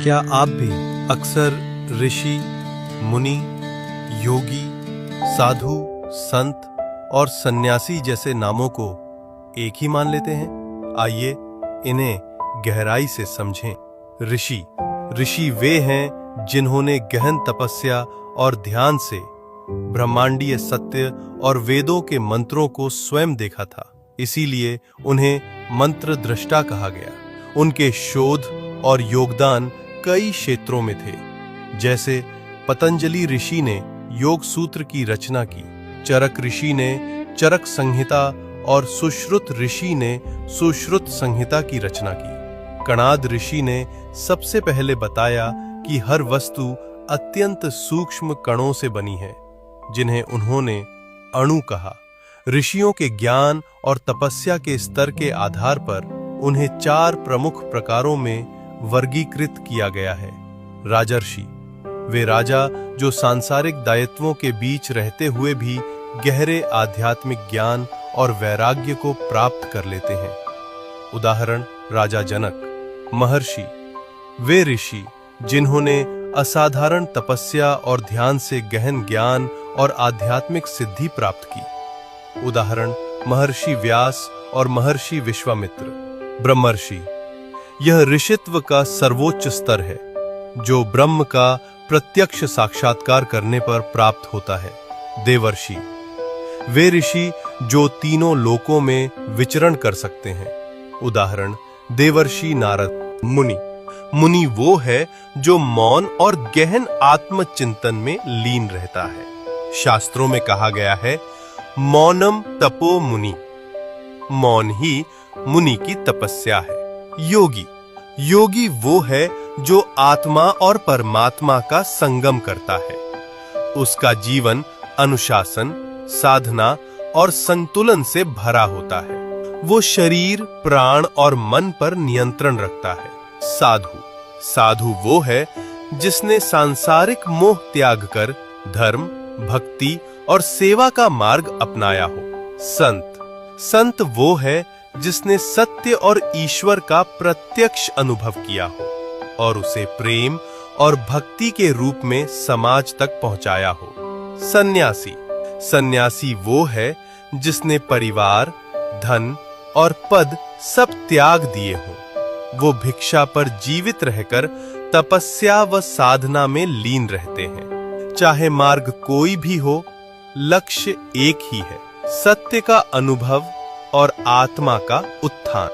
क्या आप भी अक्सर ऋषि, मुनि, योगी, साधु, संत और सन्यासी जैसे नामों को एक ही मान लेते हैं? आइए इन्हें गहराई से समझें। ऋषि वे हैं जिन्होंने गहन तपस्या और ध्यान से ब्रह्मांडीय सत्य और वेदों के मंत्रों को स्वयं देखा था, इसीलिए उन्हें मंत्र दृष्टा कहा गया। उनके शोध और योगदान कई क्षेत्रों में थे, जैसे पतंजलि ऋषि ने योग सूत्र की रचना की, चरक ऋषि ने चरक संहिता और सुश्रुत ऋषि ने सुश्रुत संहिता की रचना की। कणाद ऋषि ने सबसे पहले बताया कि हर वस्तु अत्यंत सूक्ष्म कणों से बनी है, जिन्हें उन्होंने अणु कहा। ऋषियों के ज्ञान और तपस्या के स्तर के आधार पर उन्हें 4 प्रमुख प्रकारों में वर्गीकृत किया गया है। राजर्षि, वे राजा जो सांसारिक दायित्वों के बीच रहते हुए भी गहरे आध्यात्मिक ज्ञान और वैराग्य को प्राप्त कर लेते हैं। उदाहरण राजा जनक। महर्षि, वे ऋषि जिन्होंने असाधारण तपस्या और ध्यान से गहन ज्ञान और आध्यात्मिक सिद्धि प्राप्त की। उदाहरण महर्षि व्यास और महर्षि विश्वामित्र। ब्रह्मर्षि, यह ऋषित्व का सर्वोच्च स्तर है, जो ब्रह्म का प्रत्यक्ष साक्षात्कार करने पर प्राप्त होता है। देवर्षि, वे ऋषि जो तीनों लोकों में विचरण कर सकते हैं। उदाहरण देवर्षि नारद। मुनि वो है जो मौन और गहन आत्मचिंतन में लीन रहता है। शास्त्रों में कहा गया है, मौनम तपो मुनि, मौन ही मुनि की तपस्या है। योगी वो है जो आत्मा और परमात्मा का संगम करता है। उसका जीवन अनुशासन, साधना और संतुलन से भरा होता है। वो शरीर, प्राण और मन पर नियंत्रण रखता है। साधु वो है जिसने सांसारिक मोह त्याग कर धर्म, भक्ति और सेवा का मार्ग अपनाया हो। संत वो है जिसने सत्य और ईश्वर का प्रत्यक्ष अनुभव किया हो और उसे प्रेम और भक्ति के रूप में समाज तक पहुंचाया हो। सन्यासी वो है जिसने परिवार, धन और पद सब त्याग दिए हो। वो भिक्षा पर जीवित रहकर तपस्या व साधना में लीन रहते हैं। चाहे मार्ग कोई भी हो, लक्ष्य एक ही है, सत्य का अनुभव और आत्मा का उत्थान।